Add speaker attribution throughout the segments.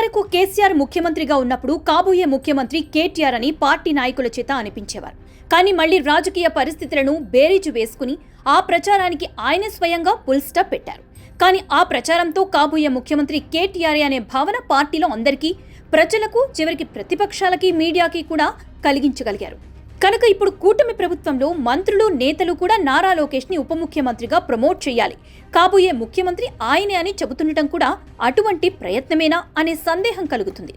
Speaker 1: ఇదివరకు కేసీఆర్ ముఖ్యమంత్రిగా ఉన్నప్పుడు కాబోయే ముఖ్యమంత్రి కేటీఆర్ అని పార్టీ నాయకుల చేత అనిపించేవారు. కానీ మళ్లీ రాజకీయ పరిస్థితులను బేరీజు వేసుకుని ఆ ప్రచారానికి ఆయనే స్వయంగా ఫుల్ స్టాప్ పెట్టారు. కానీ ఆ ప్రచారంతో కాబోయే ముఖ్యమంత్రి కేటీఆర్ అనే భావన పార్టీలో అందరికీ, ప్రజలకు, చివరికి ప్రతిపక్షాలకి, మీడియాకి కూడా కలిగించగలిగారు. కనుక ఇప్పుడు కూటమి ప్రభుత్వంలో మంత్రులు, నేతలు కూడా నారా లోకేష్ ని ఉప ముఖ్యమంత్రిగా ప్రమోట్ చేయాలి, కాబోయే ముఖ్యమంత్రి ఆయనే అని చెబుతుండటం కూడా అటువంటి ప్రయత్నమేనా అనే సందేహం కలుగుతుంది.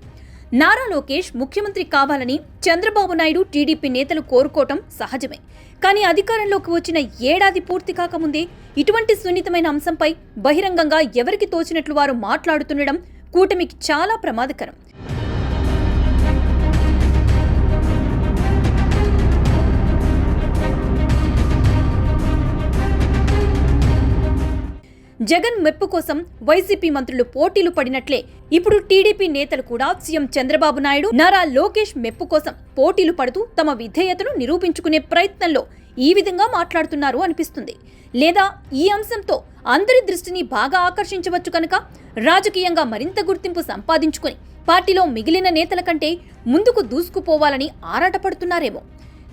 Speaker 1: నారా లోకేష్ ముఖ్యమంత్రి కావాలని చంద్రబాబు నాయుడు, టీడీపీ నేతలు కోరుకోవటం సహజమే. కానీ అధికారంలోకి వచ్చిన ఏడాది పూర్తి కాకముందే ఇటువంటి సున్నితమైన అంశంపై బహిరంగంగా ఎవరికి తోచినట్లు వారు మాట్లాడుతుండడం కూటమికి చాలా ప్రమాదకరం. జగన్ మెప్పు కోసం వైసీపీ మంత్రులు పోటీలు పడినట్లే ఇప్పుడు టీడీపీ నేతలు కూడా సీఎం చంద్రబాబు నాయుడు, నారా లోకేష్ మెప్పు కోసం పోటీలు పడుతూ తమ విధేయతను నిరూపించుకునే ప్రయత్నంలో ఈ విధంగా మాట్లాడుతున్నారు అనిపిస్తుంది. లేదా ఈ అంశంతో అందరి దృష్టిని బాగా ఆకర్షించవచ్చు కనుక రాజకీయంగా మరింత గుర్తింపు సంపాదించుకుని పార్టీలో మిగిలిన నేతల కంటే ముందుకు దూసుకుపోవాలని ఆరాటపడుతున్నారేమో.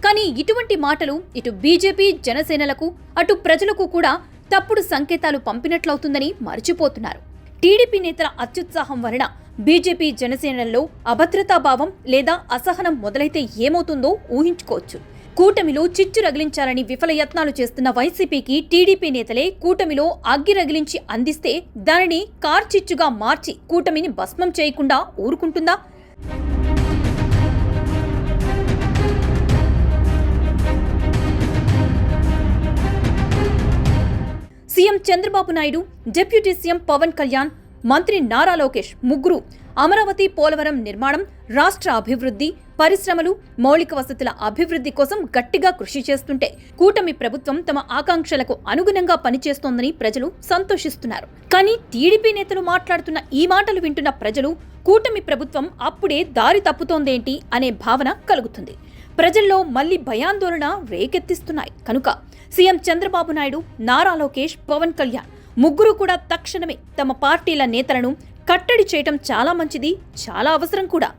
Speaker 1: కానీ ఇటువంటి మాటలు ఇటు బీజేపీ, జనసేనలకు, అటు ప్రజలకు కూడా తప్పుడు సంకేతాలు పంపినట్లవుతుందని మర్చిపోతున్నారు. టీడీపీ నేతల అత్యుత్సాహం వలన బీజేపీ, జనసేనల్లో అభద్రతాభావం లేదా అసహనం మొదలైతే ఏమవుతుందో ఊహించుకోవచ్చు. కూటమిలో చిచ్చు రగిలించాలని విఫల యత్నాలు చేస్తున్న వైసీపీకి టీడీపీ నేతలే కూటమిలో అగ్గి రగిలించి అందిస్తే దానిని కార్చిచ్చుగా మార్చి కూటమిని భస్మం చేయకుండా ఊరుకుంటుందా? CM Chandrababu Naidu, deputy CM Pawan Kalyan, మంత్రి నారా లోకేష్ ముగ్గురు అమరావతి, పోలవరం నిర్మాణం, రాష్ట్ర అభివృద్ధి, పరిశ్రమలు, మౌలిక వసతుల అభివృద్ధి కోసం గట్టిగా కృషి చేస్తుంటే కూటమి ప్రభుత్వం తమ ఆకాంక్షలకు అనుగుణంగా పనిచేస్తోందని ప్రజలు సంతోషిస్తున్నారు. కానీ టీడీపీ నేతలు మాట్లాడుతున్న ఈ మాటలు వింటున్న ప్రజలు కూటమి ప్రభుత్వం అప్పుడే దారి తప్పుతోందేంటి అనే భావన కలుగుతుంది. ప్రజల్లో మళ్లీ భయాందోళన రేకెత్తిస్తున్నాయి. కనుక సీఎం చంద్రబాబు నాయుడు, నారా లోకేష్, పవన్ కళ్యాణ్ ముగ్గురు కూడా తక్షణమే తమ పార్టీల నేతలను కట్టడి చేయటం చాలా మంచిది, చాలా అవసరం కూడా.